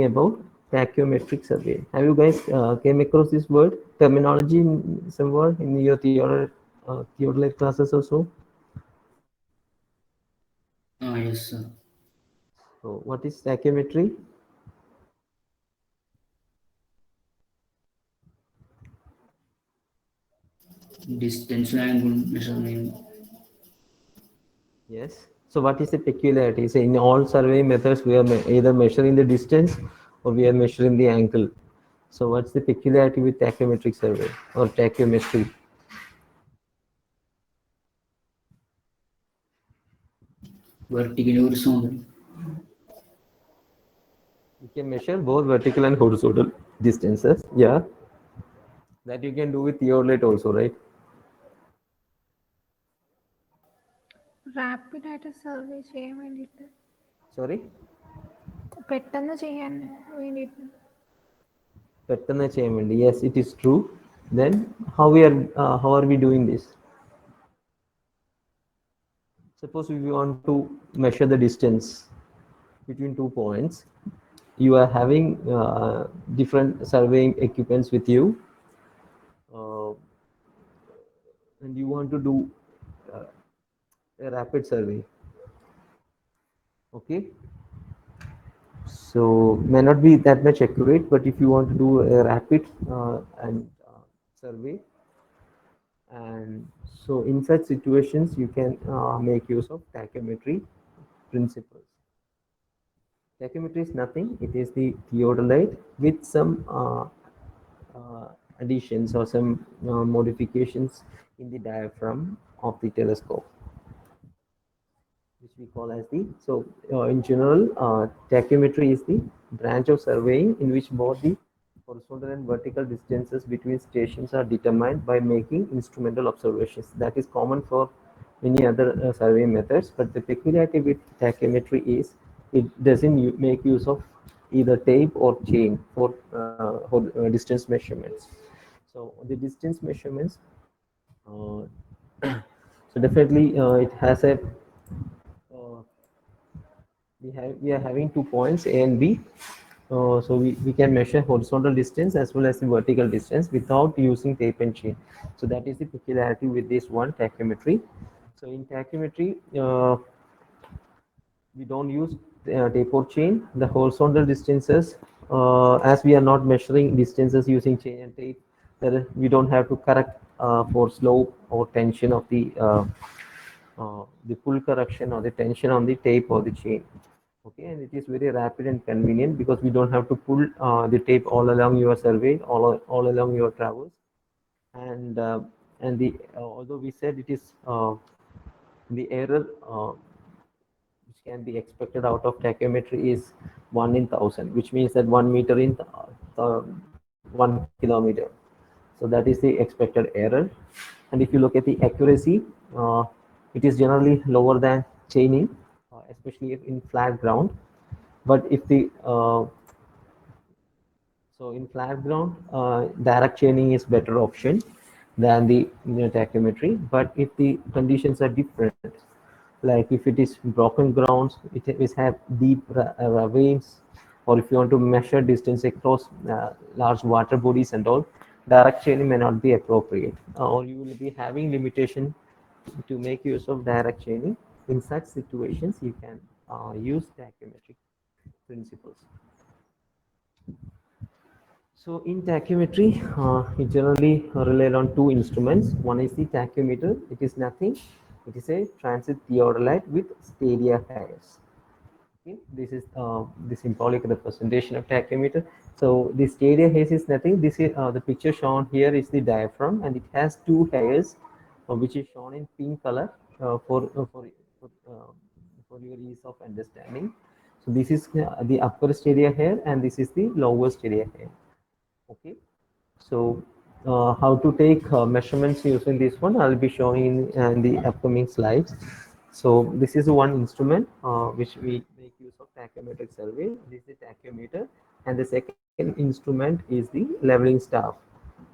about tachyometric survey. Have you guys came across this word terminology somewhere in your theodolite classes also? Yes, sir. So what is tachyometry? Distance angle measurement. Yes. So what is the peculiarity? So in all survey methods, we are either measuring the distance or we are measuring the angle. So what's the peculiarity with tachyometric survey or tachyometry? Vertical horizontal. You can measure both vertical and horizontal distances. Yeah, that you can do with theodolite also, right? റാപ്പിഡായിട്ട് survey ചെയ്യാൻ വേണ്ടിയിട്ട് Sorry. പെട്ടെന്ന് ചെയ്യാൻ വേണ്ടിയിട്ട് പെട്ടെന്ന് ചെയ്യാൻ വേണ്ടി. Yes, it is true. Then how are we doing this? Suppose if you want to measure the distance between 2 points, you are having different surveying equipments with you, uh, and you want to do uh, a rapid survey. Okay, so may not be that much accurate, but if you want to do a rapid and survey, and so in such situations you can make use of tachymetry principles. Tachymetry is nothing, it is the theodolite with some additions or some modifications in the diaphragm of the telescope, which we call as the. So, in general, tachymetry is the branch of surveying in which both the horizontal and vertical distances between stations are determined by making instrumental observations. That is common for many other survey methods, but the peculiarity with tachymetry is it doesn't make use of either tape or chain for distance measurements. So the distance measurements, uh, so definitely it has a uh, we are having 2 points A and B. So we can measure horizontal distance as well as the vertical distance without using tape and chain. So that is the peculiarity with this one tachymetry. So in tachymetry, we don't use tape or chain. The horizontal distances, as we are not measuring distances using chain and tape, we don't have to correct for slope or tension of the pull correction or the tension on the tape or the chain. Okay, and it is very rapid and convenient because we don't have to pull the tape all along your survey, all along your travels, and although we said it is the error which can be expected out of tachymetry is 1 in 1,000, which means that 1 meter in 1 kilometer. So that is the expected error. And if you look at the accuracy, uh, it is generally lower than chaining, especially if in flat ground. But if the so in flat ground, direct chaining is better option than the tachymetry. But if the conditions are different, like if it is broken grounds, it is have deep ravines, or if you want to measure distance across large water bodies and all, direct chaining may not be appropriate, or you will be having limitation to make use of direct chaining. In such situations, you can use tachymetric principles. So in tachymetry, it generally relied on two instruments. One is the tachymeter. It is nothing. It is a transit theodolite with stadia hairs. Okay, this is the symbolic representation of tachymeter. So the stadia hairs is nothing. This is the picture shown here is the diaphragm, and it has two hairs, which is shown in pink color for your ease of understanding. So this is the upper stadia hair, and this is the lower stadia hair. Okay, so how to take measurements using this one, I'll be showing in the upcoming slides. So this is one instrument which we make use of tachymetric survey. This is the tachymeter, and the second instrument is the leveling staff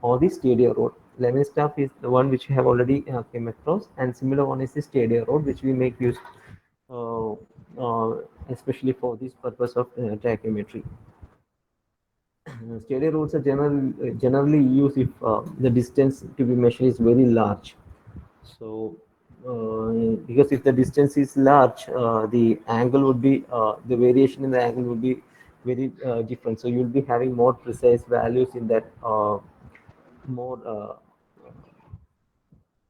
or the stadia rod. Leveling staff is the one which we have already came across, and similar one is the stadia rod, which we make use uh, uh, especially for this purpose of tachymetry. Stadia roads are generally used if the distance to be measured is very large. So, because if the distance is large, the angle would be the variation in the angle would be very different. So you'll be having more precise values in that more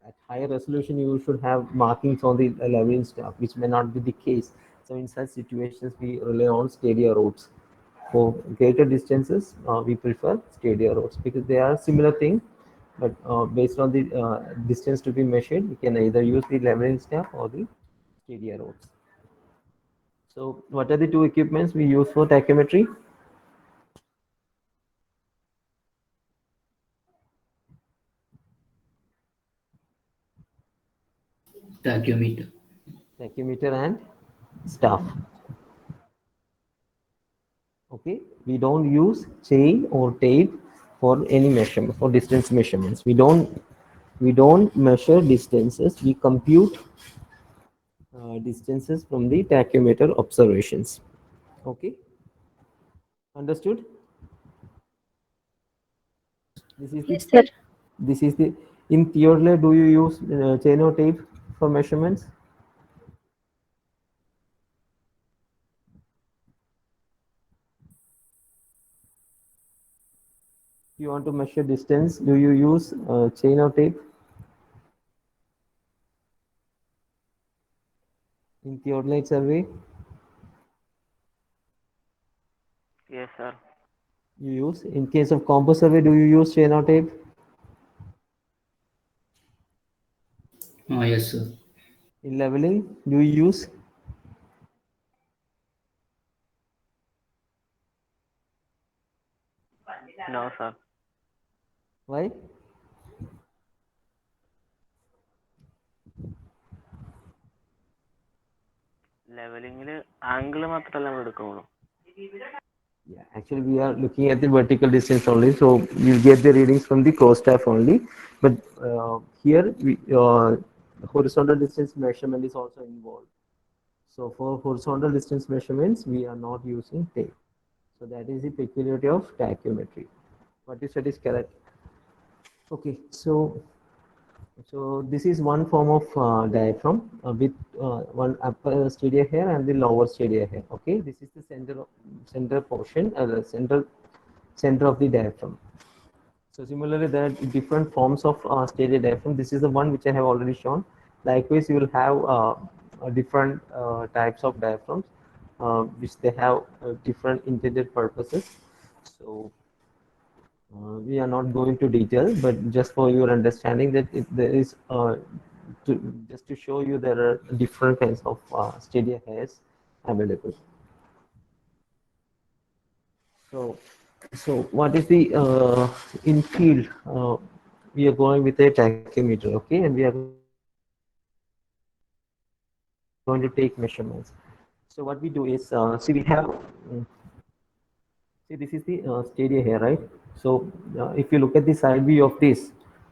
at higher resolution. You should have markings on the leveling stuff, which may not be the case. So in such situations, we rely on stadia roads. For greater distances, we prefer stadia roads because they are similar thing, but based on the distance to be measured, we can either use the leveling staff or the stadia roads. So what are the two equipments we use for tachymetry? Tachyometer. Tachymeter and staff. Okay, we don't use chain or tape for any measurement, for distance measurements. We don't measure distances. We compute distances from the tachymeter observations. Okay, understood? This is the Yes, sir. this is the in theory. Do you use chain or tape for measurements? If you want to measure distance, do you use chain or tape? In theodolite survey, Yes, sir. you use. In case of compo survey, do you use chain or tape? Yes, sir. In leveling, do you use? No, sir. Why? ലെവലിങ്ങിൽ angle മാത്രമല്ല നമ്മൾ എടുക്കുള്ളൂ. Yeah, actually, we are looking at the vertical distance only, so we'll get the readings from the cross staff only. But here, horizontal distance measurement is also involved. So for horizontal distance measurements, we are not using tape. So that is the peculiarity of tachymetry. What you said is correct. Okay, so this is one form of diaphragm with one upper stadia hair and the lower stadia hair. Okay, this is the center portion, the center of the diaphragm. So similarly, there are different forms of stadia diaphragm. This is the one which I have already shown. Likewise, you will have different types of diaphragms, which they have different intended purposes. So we are not going to detail, but just for your understanding that there is just to show you there are different kinds of stadia hairs available. So what is the in field? We are going with a tachymeter, okay, and we are going to take measurements. So what we do is, see, we have see, this is the stadia here, right? So if you look at the side view of this,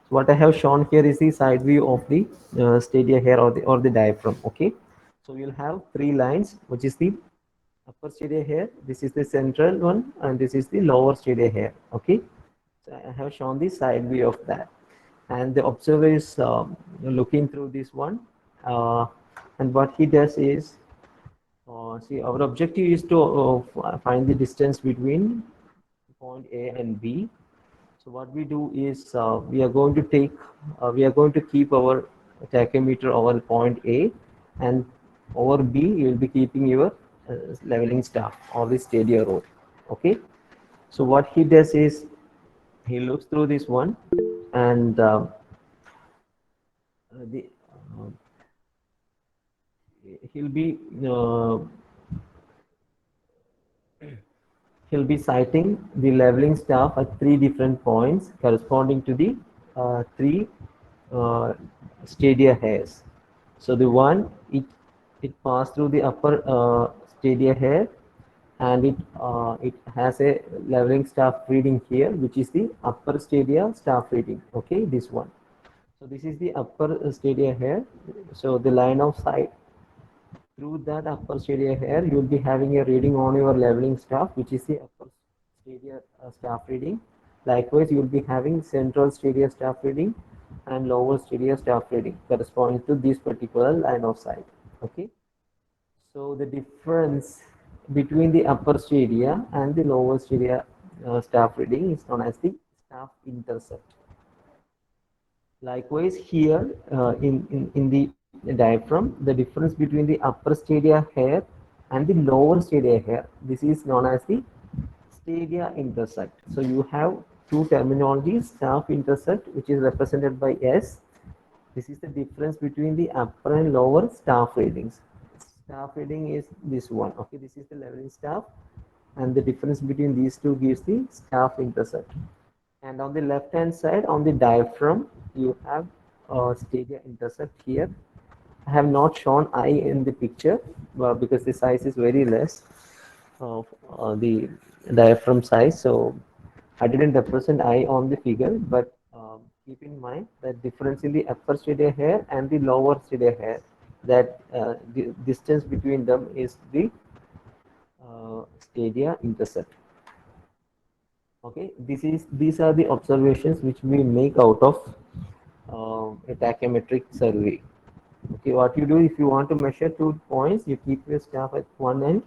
so what I have shown here is the side view of the stadia here or the diaphragm. Okay, so you'll have three lines, which is the upper stadia here. This is the central one, and this is the lower stadia here. Okay, so I have shown the side view of that, and the observer is looking through this one, and what he does is see, our objective is to find the distance between point A and B. So what we do is we are going to keep our tachymeter over point A, and over B you will be keeping your leveling staff or the stadia rod. Okay. So what he does is he looks through this one, and the he'll be uh, he'll be sighting the leveling staff at three different points corresponding to the three uh, stadia hairs. So the one it passed through the upper stadia hair, and it has a leveling staff reading here, which is the upper stadia staff reading. Okay, this one. So this is the upper stadia hair. So the line of sight through that upper stadia hair, you will be having a reading on your leveling staff, which is the upper stadia stadia staff reading. Likewise, you will be having central stadia staff reading and lower stadia staff reading corresponding to this particular line of sight. Okay. So the difference between the upper stadia and the lower stadia staff reading is known as the staff intercept. Likewise, here in the diaphragm, the difference between the upper stadia hair and the lower stadia hair, this is known as the stadia intercept. So you have two terminologies, staff intercept, which is represented by S. This is the difference between the upper and lower staff readings. Staff reading is this one. Okay, this is the leveling staff, and the difference between these two gives the staff intercept. And on the left hand side, on the diaphragm, you have stadia intercept here. I have not shown I in the picture because the size is very less of the diaphragm size. So I didn't represent I on the figure, but keep in mind that difference in the upper stadia hair and the lower stadia hair, that the distance between them is the stadia intercept. Okay, these are the observations which we make out of a tachymetric survey. Okay, what you do if you want to measure 2 points, you keep your staff at one end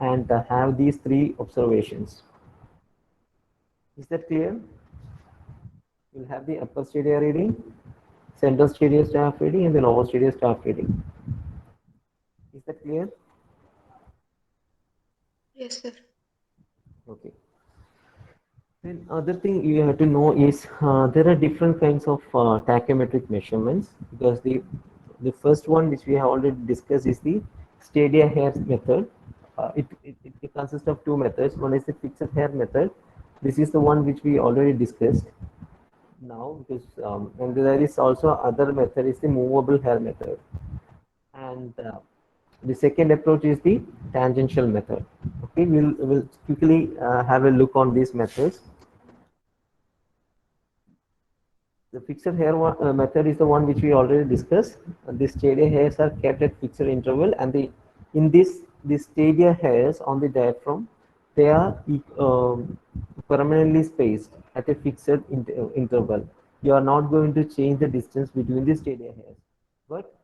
and have these 3 observations. Is that clear? You'll have the upper stadia reading, central stadia staff reading, and the lower stadia staff reading. Is that clear? Yes, sir. Okay. Then other thing you have to know is there are different kinds of tachymetric measurements, because the first one which we have already discussed is the stadia hair method. It consists of 2 methods. One is the fixed hair method. This is the one which we already discussed now, because and there is also other method is the movable hair method, and the second approach is the tangential method. Okay, we'll quickly have a look on these methods. The fixed hair method is the one which we already discussed. The stadia hairs are kept at fixed interval, and the stadia hairs on the diaphragm, they are permanently spaced at a fixed interval. You are not going to change the distance between the stadia hairs, but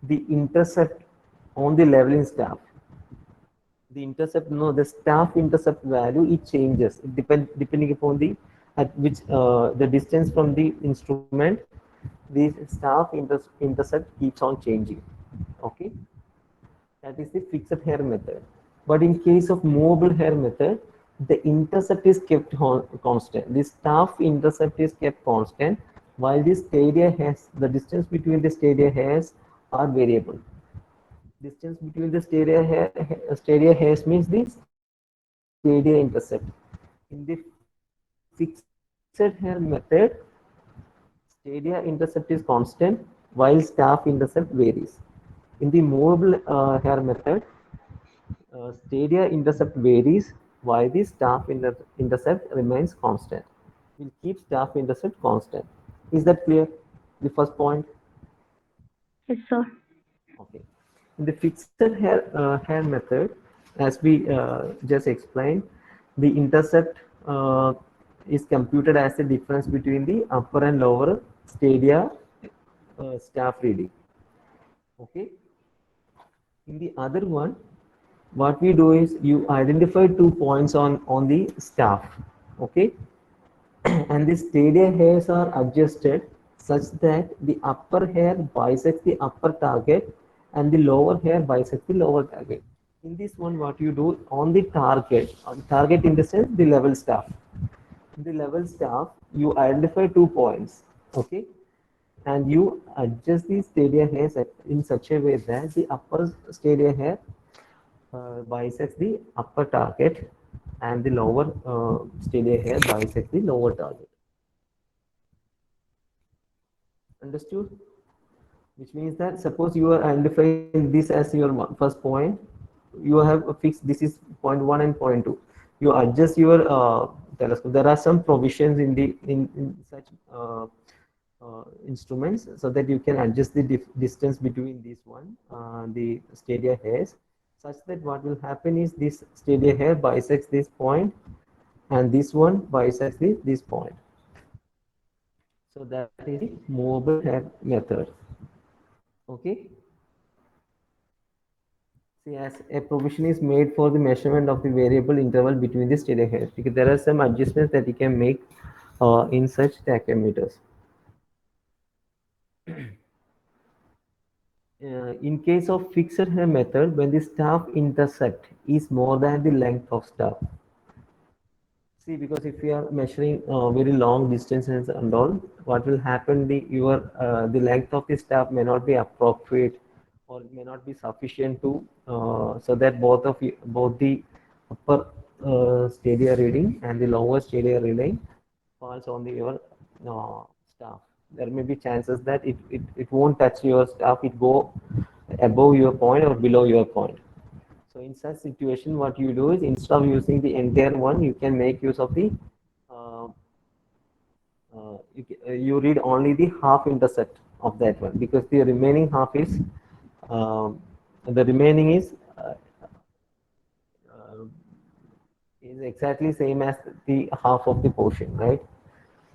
the intercept on the leveling staff, the staff intercept value, it changes. It depending upon the at which the distance from the instrument, the staff intercept keeps on changing. Okay, that is the fixed hair method. But in case of movable hair method, the intercept is kept constant. The staff intercept is kept constant, while the stadia hairs, the distance between the stadia hairs are variable. Distance between the stadia hairs means the stadia intercept. In the fixed hair method, stadia intercept is constant while staff intercept varies. In the movable hair method, stadia intercept varies while the staff intercept remains constant. We'll keep staff intercept constant. Is that clear? The first point. Yes, sir. Okay. In the fixed hair method, as we just explained, the intercept is computed as the difference between the upper and lower stadia staff reading. Okay. In the other one, what we do is you identify 2 points on the staff. Okay. And the stadia hairs are adjusted such that the upper hair bisects the upper target and the lower hair bisects the lower target. In this one, what you do on the target in the sense the level staff. In the level staff, you identify 2 points, okay, and you adjust the stadia hairs in such a way that the upper stadia hair bisects the upper target and the lower stadia hair bisects the lower target. Understood? Which means that suppose you are identifying this as your first point, you have a fixed, this is point 1 and point 2. You adjust your telescope. There are some provisions in such instruments so that you can adjust the distance between this one, the stadia hairs, such that what will happen is this stadia hair bisects this point and this one bisects this point. So that is the movable hair method. Okay. See, as a provision is made for the measurement of the variable interval between the steady hairs, because there are some adjustments that you can make in such tachymeters. In case of fixed hair method, when the staff intersect is more than the length of staff. See, because if you are measuring very long distances and all, what will happen? The length of the staff may not be appropriate, or it may not be sufficient to so that both the upper stadia reading and the lower stadia reading falls on your staff. There may be chances that it won't touch your staff. It go above your point or below your point. So in such situation, what you do is instead of using the entire one, you can make use of the uh, you read only the half intercept of that one, because the remaining half is um, the remaining uh, is exactly same as the half of the portion, right?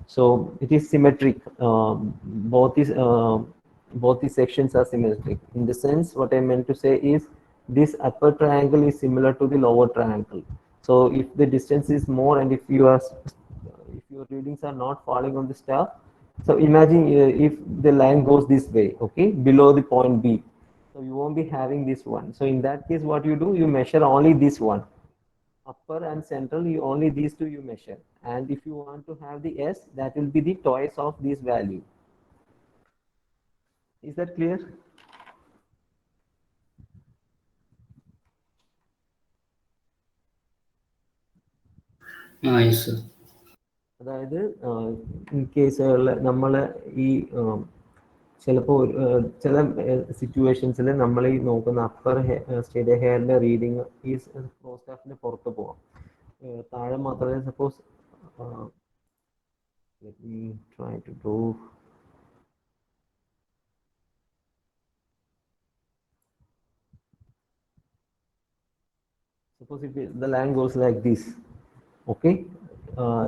So it is symmetric. Both the sections are symmetric. In the sense, what I meant to say is this upper triangle is similar to the lower triangle. So if the distance is more, and if your readings are not falling on the staff, so imagine if the line goes this way, okay, below the point B, so you won't be having this one. So in that case, what you do, you measure only this one, upper and central, you only these two you measure. And if you want to have the S, that will be the twice of this value. Is that clear? Yes, sir. അതായത് in കേസുകളിൽ നമ്മൾ ഈ ചിലപ്പോൾ ചില സിറ്റുവേഷൻസിൽ നമ്മൾ ഈ നോക്കുന്ന upper സ്റ്റേഡിയ ഹെയറിന്റെ reading ഈ പ്രോസ്റ്റാഫിന് പുറത്ത് പോവാം. താഴെ മാത്രമേ suppose let me try to do. Suppose if the line goes like this, okay,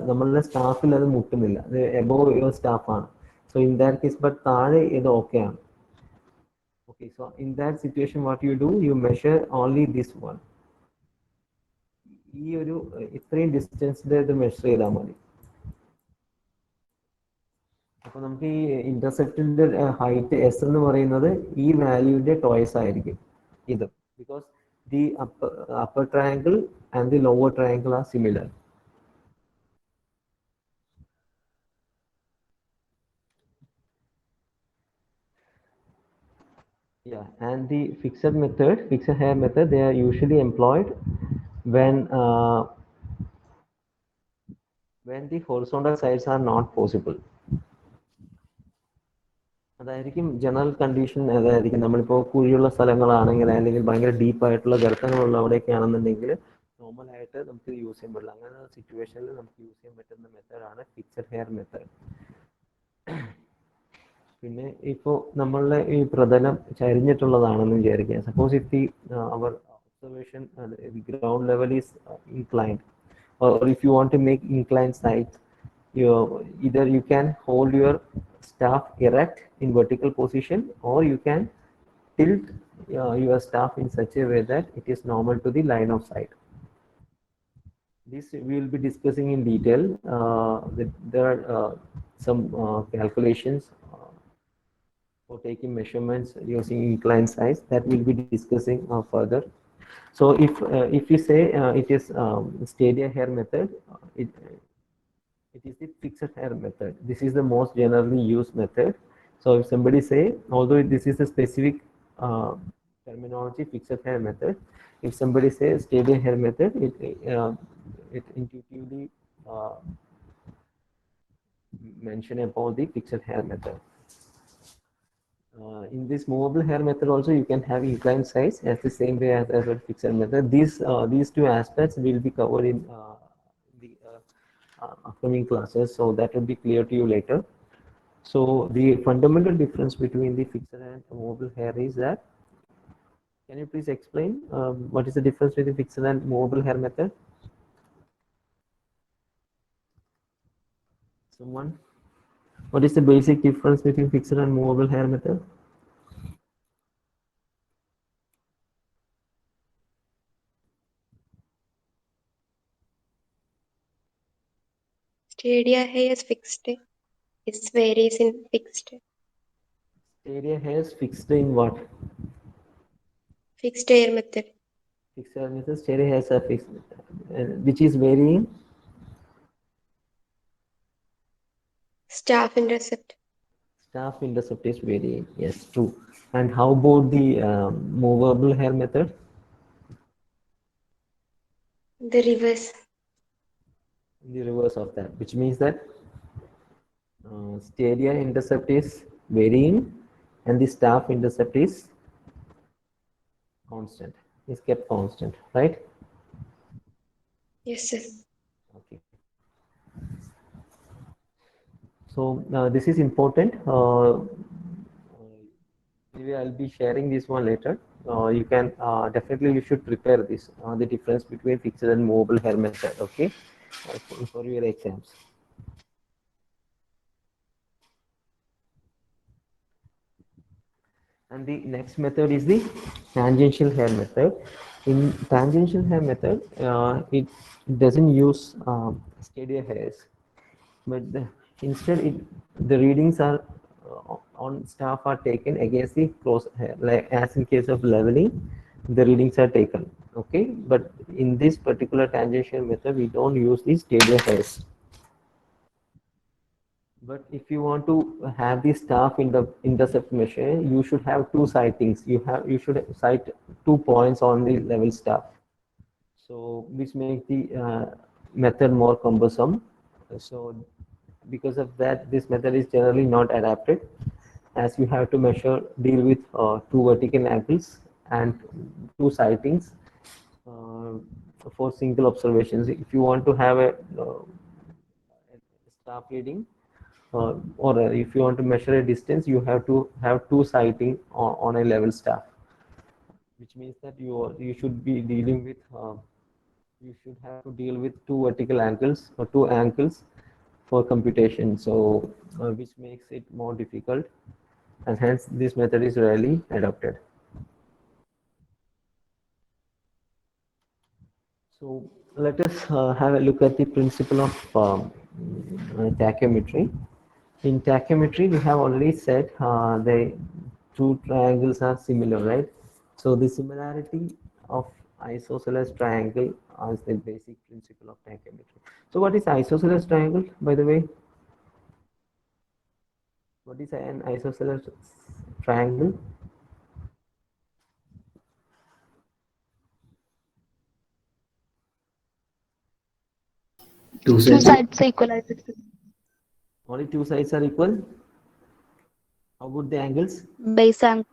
നമ്മളുടെ സ്റ്റാഫിൽ അത് മുട്ടുന്നില്ല, അത് എബോവ് യുവർ സ്റ്റാഫാണ്. So in that case but താഴെ ഇത് ഓക്കെ ആണ്. Okay, so in that situation what you do, you measure only this one. ഈ ഒരു ഇത്രയും ഡിസ്റ്റൻസിന്റെ ഇത് മെഷർ ചെയ്താൽ മതി. അപ്പൊ നമുക്ക് ഈ ഇന്റർസെപ്റ്റിന്റെ ഹൈറ്റ് എസ് എന്ന് പറയുന്നത് ഈ വാല്യൂവിന്റെ ടോയ്സ് ആയിരിക്കും ഇത്, because the upper triangle and the lower triangle are similar. Yeah, and the fixed hair method, they are usually employed when the horizontal sides are not possible. അതായിരിക്കും ജനറൽ കണ്ടീഷൻ. അതായിരിക്കും നമ്മളിപ്പോൾ കുഴിയുള്ള സ്ഥലങ്ങളാണെങ്കിൽ, അല്ലെങ്കിൽ ഭയങ്കര ഡീപ്പായിട്ടുള്ള ഗർത്തങ്ങളുള്ള അവിടെയൊക്കെ ആണെന്നുണ്ടെങ്കിൽ നോർമലായിട്ട് നമുക്ക് യൂസ് ചെയ്യാൻ പറ്റില്ല. അങ്ങനെ സിറ്റുവേഷനിൽ നമുക്ക് യൂസ് ചെയ്യാൻ പറ്റുന്ന മെത്തേഡാണ് ഫിക്സഡ് ഹെയർ മെത്തേഡ്. പിന്നെ ഇപ്പോൾ നമ്മളുടെ ഈ പ്രതലം ചരിഞ്ഞിട്ടുള്ളതാണെന്ന് വിചാരിക്കുക. Suppose if the our observation the ground level is inclined, or if you want to make inclined sides, either you can hold your staff erect in vertical position, or you can tilt your staff in such a way that it is normal to the line of sight. This we will be discussing in detail. There are some calculations for taking measurements using inclined sides that we'll be discussing further. So if you say it is stadia hair method, it is the fixed hair method. This is the most generally used method. So if somebody say, although this is a specific terminology, fixed hair method, if somebody says stadia hair method, it intuitively mention about the fixed hair method. In this movable hair method also, you can have inclined sides as the same way as a fixed method. These two aspects will be covered in the upcoming classes, so that will be clear to you later. So the fundamental difference between the fixed and movable hair is that, can you please explain what is the difference between fixed and movable hair method? Someone? What is the basic difference between fixed and movable hair method? Stadia hair is fixed. It varies in fixed. Area hairs fixed in what? Fixed hair method. Fixed hair method. Stereo hairs are fixed, which is varying. Staff intercept. Staff intercept is varying. Yes, true. And how about the movable hair method? The reverse. The reverse of that, which means that stereo intercept is varying and the staff intercept is constant, is kept constant, right? Yes, sir. Okay. So this is important. Maybe I'll be sharing this one later. You can definitely you should prepare this the difference between fixed and movable hair method. Okay, for your exams. And the next method is the tangential hair method. In tangential hair method, it doesn't use steady hairs, but instead the readings are on staff are taken against the close hair, like as in case of leveling, the readings are taken. Okay, but in this particular tangential method, we don't use the steady hairs. But if you want to have the staff in the intercept measure, you should have two sightings. You should cite 2 points on the level staff. So which makes the method more cumbersome. So because of that, this method is generally not adapted, as you have to deal with two vertical angles and two sightings uh, for single observations. If you want to have a staff reading, or if you want to measure a distance, you have to have two sighting on a level staff, which means that you should be dealing with you should have to deal with two vertical angles or two angles for computation. So which makes it more difficult, and hence this method is rarely adopted. So let us have a look at the principle of tachymetry. In tachymetry, we have already said the two triangles are similar, right? So the similarity of isosceles triangle is the basic principle of tachymetry. So what is isosceles triangle, by the way? What is an isosceles triangle? Two Two sides. sides equalize it. Only two sides are equal. How about the angles? Base angle.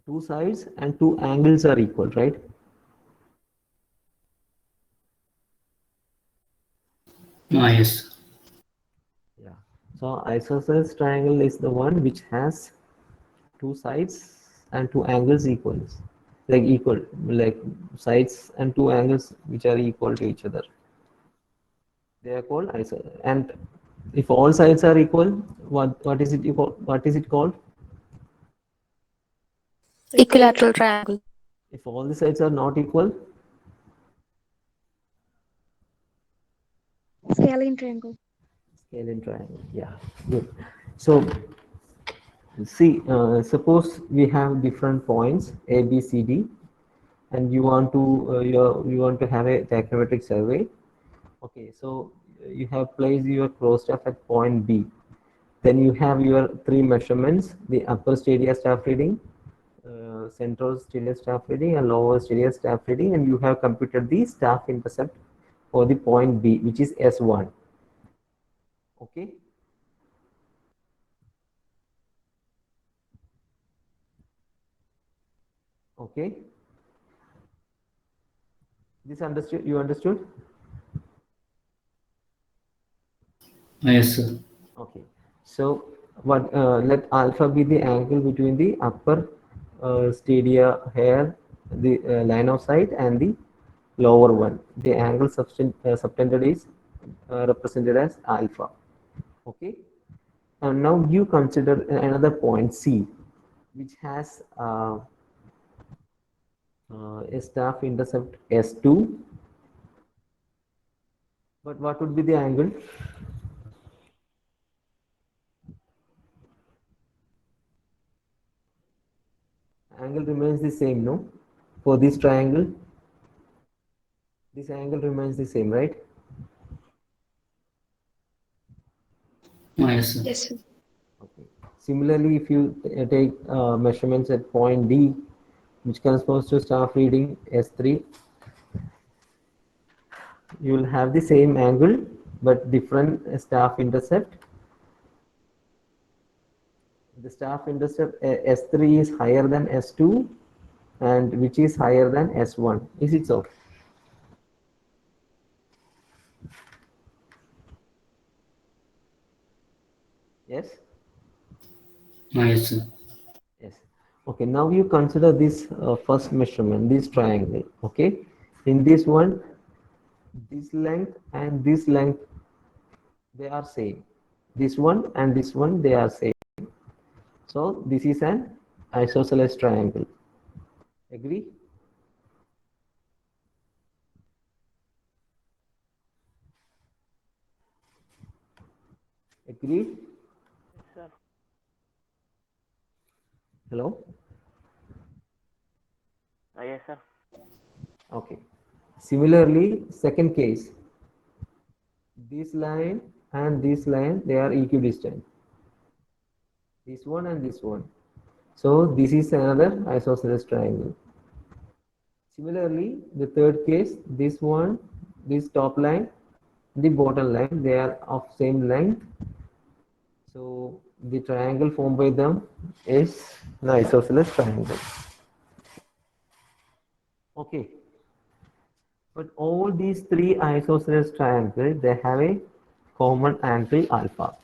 Two sides and two angles are equal, right? Yes. Yeah. So isosceles triangle is the one which has two sides and two angles equals, like sides and two angles which are equal to each other. They are called isosceles. And if all sides are equal, what is it equal? What is it called? Equilateral triangle. If all the sides are not equal, Scalene triangle. scalene triangle. Yeah, good. So see, suppose we have different points A, B, C, D, and you want to you want to have a tachymetric survey. Okay, so you have placed your cross staff at point B. Then you have your three measurements: the upper stadia staff reading, central stadia staff reading, and lower stadia staff reading, and you have computed the staff intercept for the point B, which is S1. Okay. Okay. This understood? You understood? Yes, sir. Okay. So what? Let alpha be the angle between the upper stadia hair, the line of sight, and the lower one. The angle subtended is represented as alpha. Okay. And now you consider another point C, which has a staff intercept S2. But what would be the angle? Angle remains the same, no? For this triangle, this angle remains the same, right? Yes, sir. Yes, sir. Okay. Similarly, if you take measurements at point D, which corresponds to staff reading S3, you will have the same angle but different staff intercept. The staff intercept S3 is higher than S2 and which is higher than S1. Is it so? Yes? Yes, sir. Yes. Okay, now you consider this first measurement, this triangle. Okay, in this one, this length and this length, they are same. This one and this one, they are same. So this is an isosceles triangle. Agree? Agreed? Yes, sir. Hello? Yes, sir. Okay. Similarly, second case, this line and this line, they are equidistant. This one and this one. So this is another isosceles triangle. Similarly, the third case, this one, this top line, the bottom line, they are of same length. So the triangle formed by them is an isosceles triangle. Okay. But all these three isosceles triangles, they have a common angle alpha.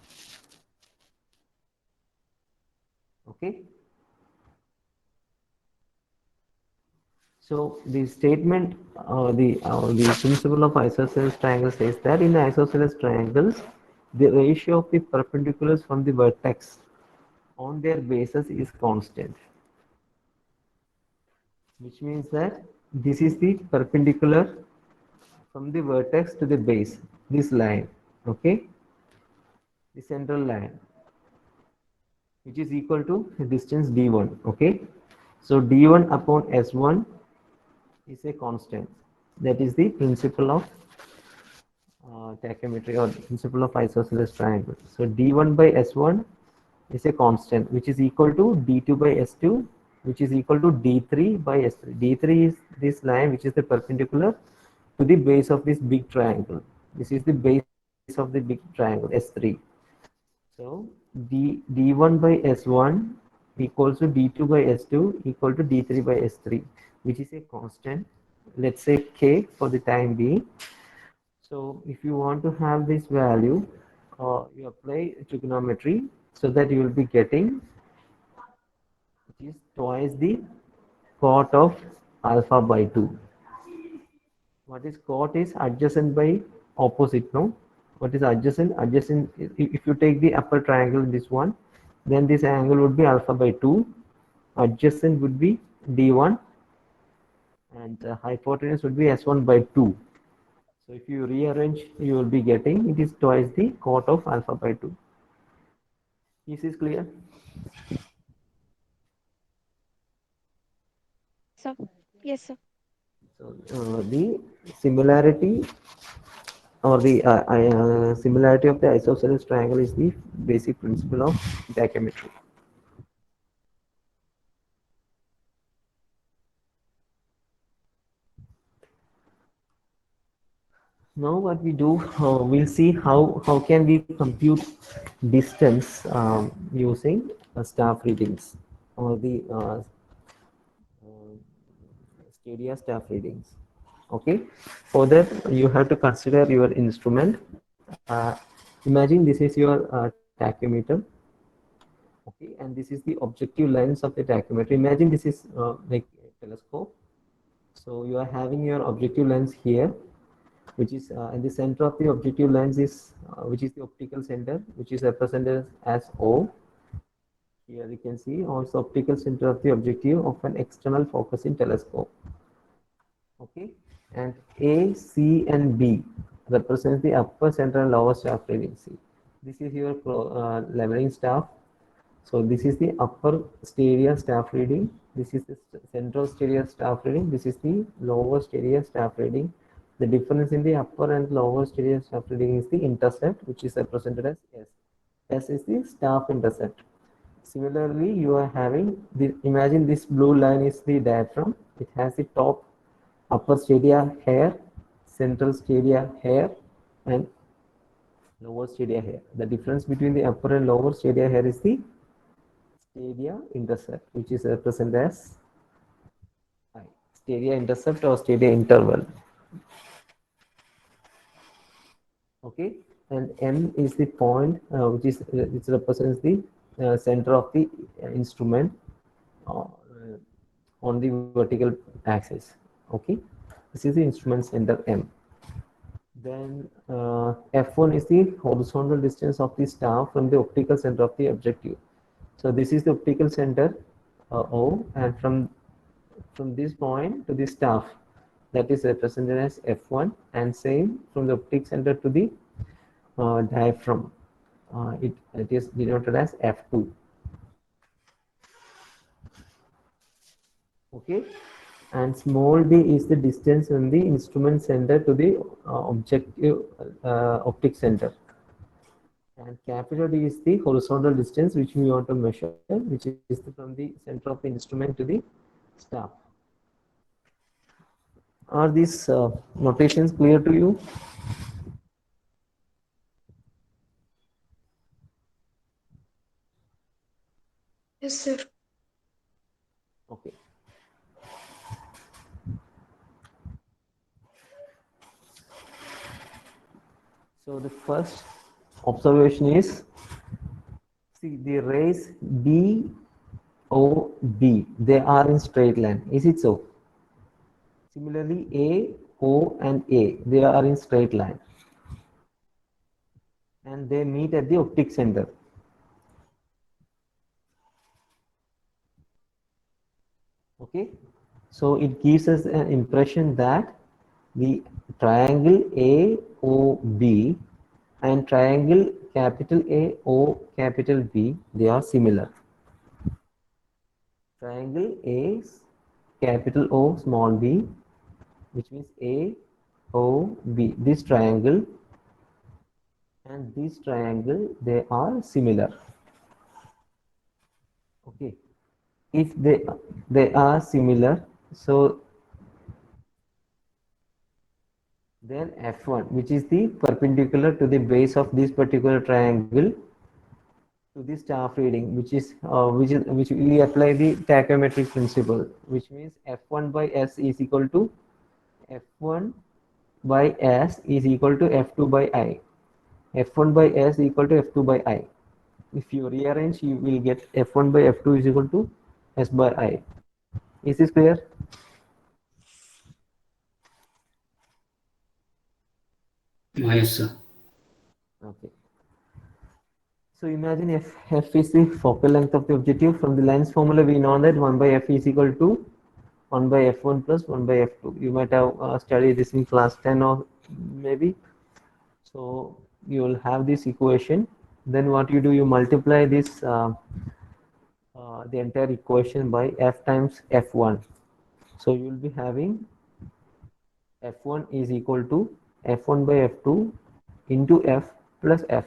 Okay. So the statement, the principle of isosceles triangles says that in isosceles triangles, the ratio of the perpendiculars from the vertex on their bases is constant, which means that this is the perpendicular from the vertex to the base, this line, okay, the central line, which is equal to the distance d1, okay. So d1 upon s1 is a constant. That is the principle of tachymetry or principle of isosceles triangle. So d1 by s1 is a constant which is equal to d2 by s2, which is equal to d3 by s3. d3 is this line which is the perpendicular to the base of this big triangle. This is the base of the big triangle S3. So d1 by s1 equals to d2 by s2 equal to d3 by s3, which is a constant. Let's say k for the time being. So if you want to have this value, you apply trigonometry so that you will be getting, which is twice the cot of alpha by 2. What is cot is adjacent by opposite, no? What is adjacent? Adjacent, if you take the upper triangle in this one, then this angle would be alpha by 2. Adjacent would be d1 and hypotenuse would be s1 by 2. So if you rearrange, you will be getting it is twice the cot of alpha by 2. Is this clear? Sir. Yes, sir. So the similarity or the similarity of the isosceles triangle is the basic principle of tachymetry. Now what we do, we'll see how can we compute distance using staff readings or the stadia staff readings. Okay, for that you have to consider your instrument. Imagine this is your tachymeter. Okay, and this is the objective lens of the tachymeter. Imagine this is like a telescope, So you are having your objective lens here, which is in the center of the objective lens is which is the optical center, which is represented as O. Here you can see also optical center of the objective of an external focusing telescope. Okay, and A, C, and B represents the upper, center, and lower staff reading. See, this is your leveling staff. So this is the upper stereo staff reading. This is the central stereo staff reading. This is the lower stereo staff reading. The difference in the upper and lower stereo staff reading is the intercept, which is represented as S. S is the staff intercept. Similarly, you are having the, imagine this blue line is the diaphragm. It has the top upper stadia hair, central stadia hair, and lower stadia hair. The difference between the upper and lower stadia hair is the stadia intercept, which is represented as I. Stadia intercept or stadia interval. Okay, and M is the point which is which represents the center of the instrument on the vertical axis. Okay, this is the instrument center M. Then F1 is the horizontal distance of the star from the optical center of the objective. So this is the optical center O, and from this point to the staff, that is represented as F1, and same from the optic center to the diaphragm, it is denoted as F2. Okay, and small d is the distance from the instrument center to the objective optic center, and capital D is the horizontal distance which we want to measure, which is from the center of the instrument to the staff. Are these notations clear to you? Yes, sir. Okay. So the first observation is, see the rays B, O, B, they are in straight line. Is it so? Similarly, A, O, and A, they are in straight line, and they meet at the optic center. Okay, so it gives us an impression that the triangle AOB and triangle capital AO capital B, they are similar. Triangle A capital O small b, which means AOB, this triangle and this triangle, they are similar. Okay, if they are similar, so then F1, which is the perpendicular to the base of this particular triangle to the staff reading, which we apply the tachymetric principle, which means F1 by S is equal to F1 by S is equal to F2 by I. F1 by S equal to F2 by I. If you rearrange, you will get F1 by F2 is equal to S by I. Is this clear? Yes, sir. Okay. So imagine f is the focal length of the objective. From the lens formula, we know that 1 by f is equal to 1 by f1 plus 1 by f2. You might have studied this in class 10 or maybe. So you will have this equation. Then what you do, you multiply this the entire equation by f times f1. So you will be having f1 is equal to f1 by f2 into f plus f,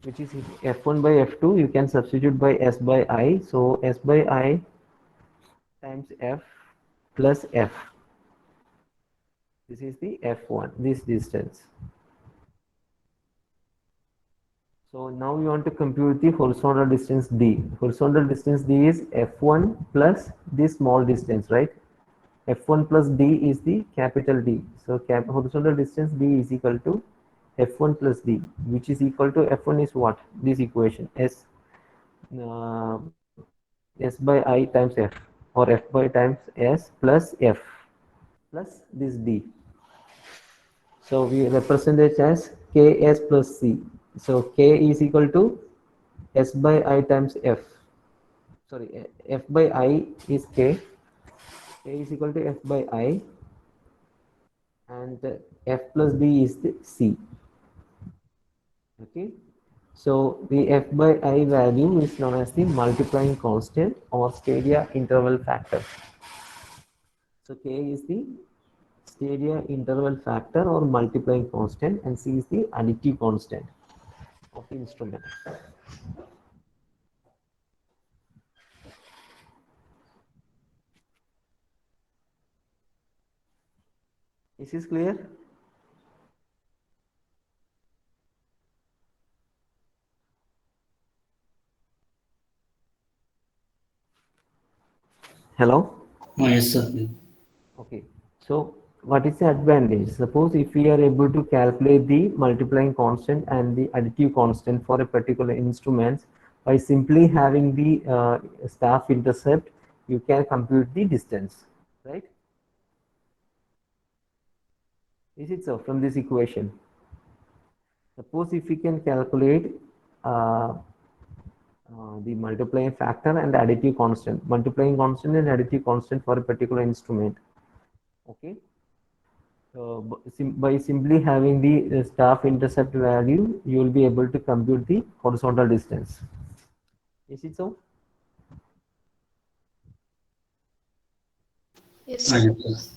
which is f1 by f2. You can substitute by s by I. So s by I times f plus f. This is the f1, this distance. So now we want to compute the horizontal distance d. Horizontal distance d is f1 plus this small distance, right? f1 plus d is the capital D. So horizontal distance d is equal to f1 plus d, which is equal to f1 is what? This equation s S by I times F, or F by times S plus F plus this D. So we represent it as Ks plus C. So K is equal to S by I times F. Sorry, F by I is K. K is equal to F by I, and F plus D is the C. Okay. So the F by I value is known as the multiplying constant or stadia interval factor. So K is the stadia interval factor or multiplying constant, and C is the additive constant of the instrument. Is this clear? Hello? Yes, sir. Okay. So what is the advantage? Suppose if we are able to calculate the multiplying constant and the additive constant for a particular instrument by simply having the staff intercept, you can compute the distance, right? Is it so from this equation? Suppose if we can calculate uh, the multiplying factor and additive constant, multiplying constant and additive constant for a particular instrument. Okay. By simply having the staff intercept value, you will be able to compute the horizontal distance. Is it so? Yes, Yes, sir. sir.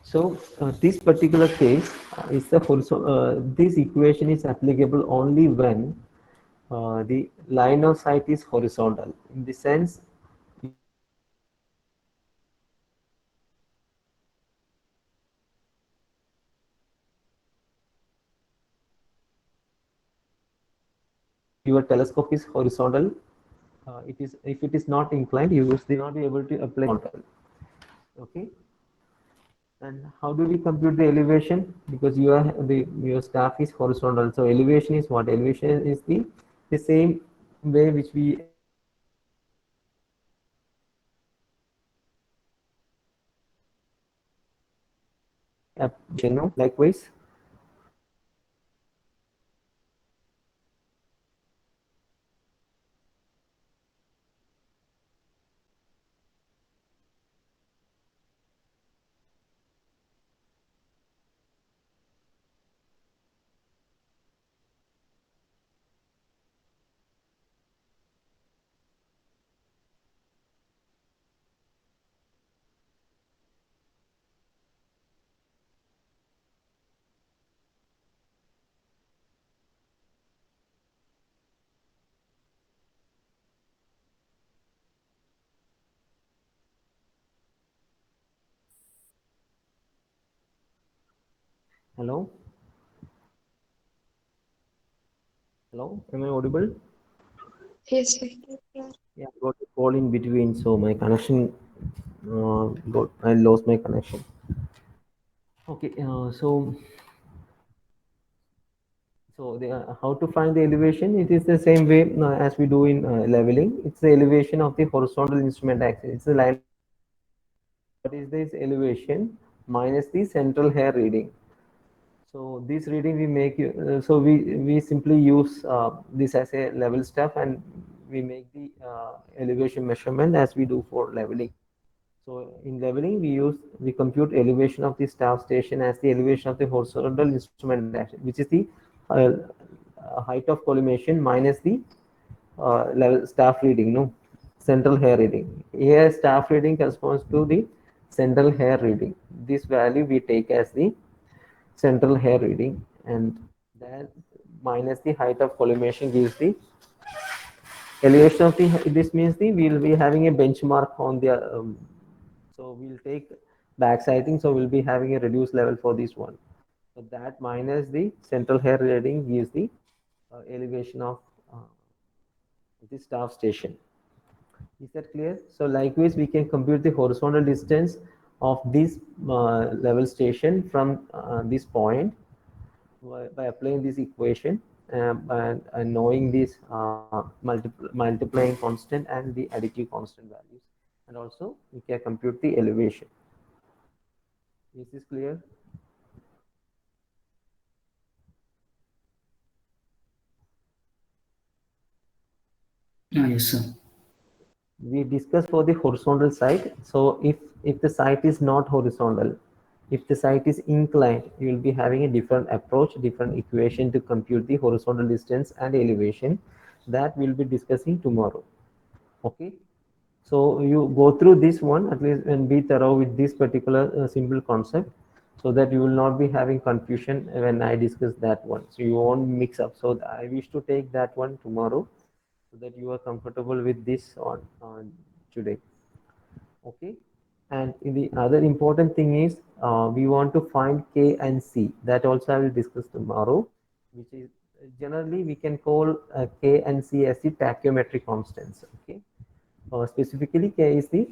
So this particular case is the this equation is applicable only when the line of sight is horizontal. In the sense, your telescope is horizontal. It is if it is not inclined, you will still not be able to apply horizontal. Okay. And how do we compute the elevation? Because your staff is horizontal. So elevation is what? Elevation is the same way which we likewise. Hello, hello. Am I audible? Yes, sir. Yeah, I got a call in between, so my connection I lost my connection. Okay, how to find the elevation? It is the same way as we do in leveling. It's the elevation of the horizontal instrument axis. It's the line. What is this elevation minus the central hair reading? So this reading we make, so we simply use this as a level stuff, and we make the elevation measurement as we do for leveling. So in leveling, we compute elevation of the staff station as the elevation of the horizontal instrument action, which is the uh, height of collimation minus the level staff reading, no, central hair reading. Here staff reading corresponds to the central hair reading. This value we take as the central hair reading, and that minus the height of collimation gives the elevation of the. This means the we'll be having a benchmark on the so we'll take back sighting, so we'll be having a reduced level for this one. So that minus the central hair reading gives the elevation of the staff station. Is that clear? So likewise, we can compute the horizontal distance of this level station from this point by applying this equation. and knowing this multiplying constant and the additive constant values, and also we can compute the elevation. Is this clear? Yes, sir. We discussed for the horizontal side. So if the site is not horizontal, if the site is inclined, you will be having a different approach, different equation to compute the horizontal distance and elevation. That we'll be discussing tomorrow. Okay, so you go through this one at least and be thorough with this particular simple concept, so that you will not be having confusion when I discuss that one, so you won't mix up. So I wish to take that one tomorrow, so that you are comfortable with this on today. Okay, and the other important thing is we want to find K and C. That also I will discuss tomorrow, which is generally we can call K and C as the tachyometric constants. Okay, specifically K is the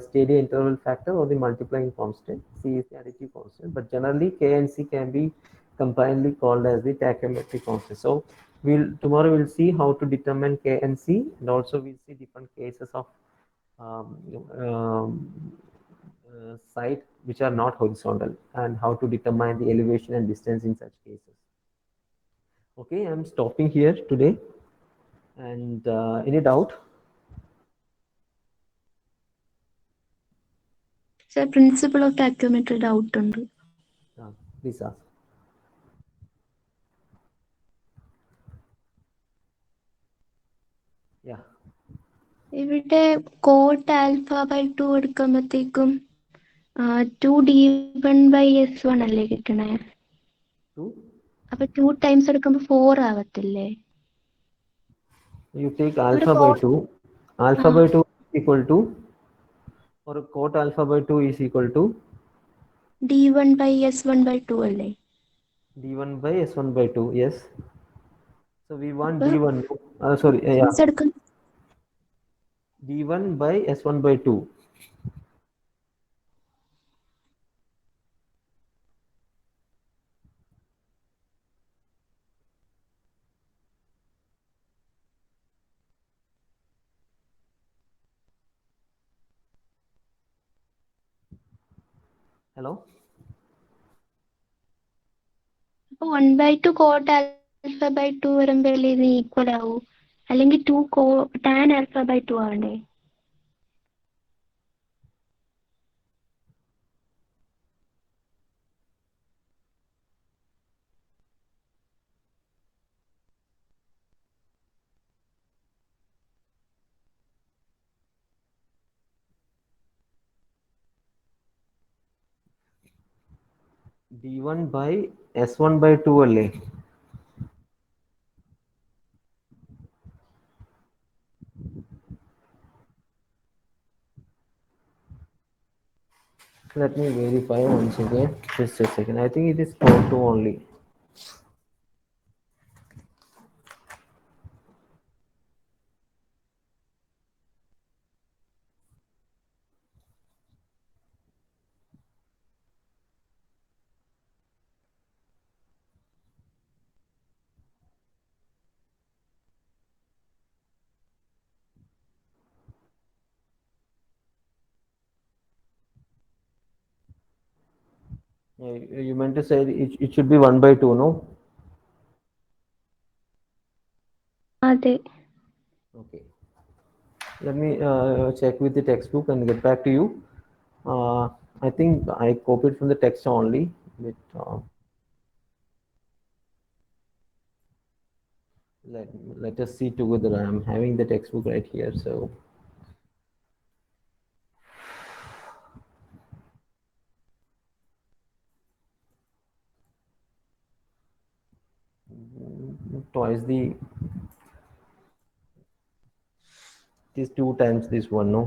steady interval factor or the multiplying constant, C is the additive constant, but generally K and C can be combinedly called as the tachyometric constant. So tomorrow we'll see how to determine K and C, and also we'll see different cases of um, site which are not horizontal, and how to determine the elevation and distance in such cases. Okay, I'm stopping here today. And any doubt? Sir, principle of tachymetry doubt ഉണ്ട്. Please ask. Yeah. ഇവിടെ coat alpha by 2 എടുക്കുമ്പോഴത്തേക്കും 2d1/s1 അല്ലേ കിട്ടണേ? 2? അപ്പൊ 2 times എടുക്കുമ്പോ 4 ആവത്തില്ലേ? You take alpha by 2. Alpha by 2 is equal to, or cot alpha by 2 is equal to d1/s1/2 അല്ലേ? d1 by s1 by 2. Yes. So we want അപ്പൊ d1. Sorry. Yeah. എടുക്കും. d1 by s1 by 2. Hello. അപ്പൊ 1/2 coat alpha by 2 വരുമ്പോഴല്ലേ ഇത് equal ആവൂ? അല്ലെങ്കിൽ 2 tan alpha by 2 ആവണ്ടേ? d1 by s1 by 2 അല്ലേ? Let me verify once again. Just a second. I think it is 4 2 only. You meant to say it should be 1 by 2, no? അതെ. Okay. Let me check with the textbook and get back to you. I think I copied from the text only. But, let us see together. I'm having the textbook right here. So twice the, it is 2 times this one, no?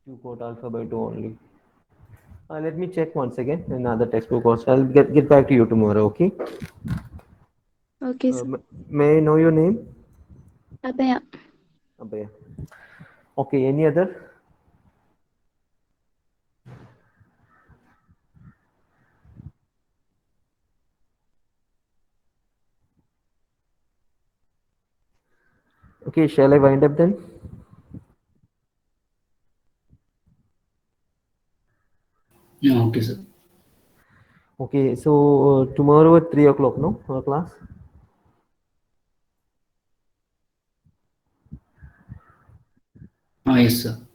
2 cot alpha by 2 only. Let me check once again in another textbook also. I'll get back to you tomorrow. Okay. Okay sir. May I know your name? Abhaya. Abhay. Okay. Any other? Okay, shall I wind up then? Yeah, okay, sir. Okay, so tomorrow at 3 o'clock, no, class? Yes, sir.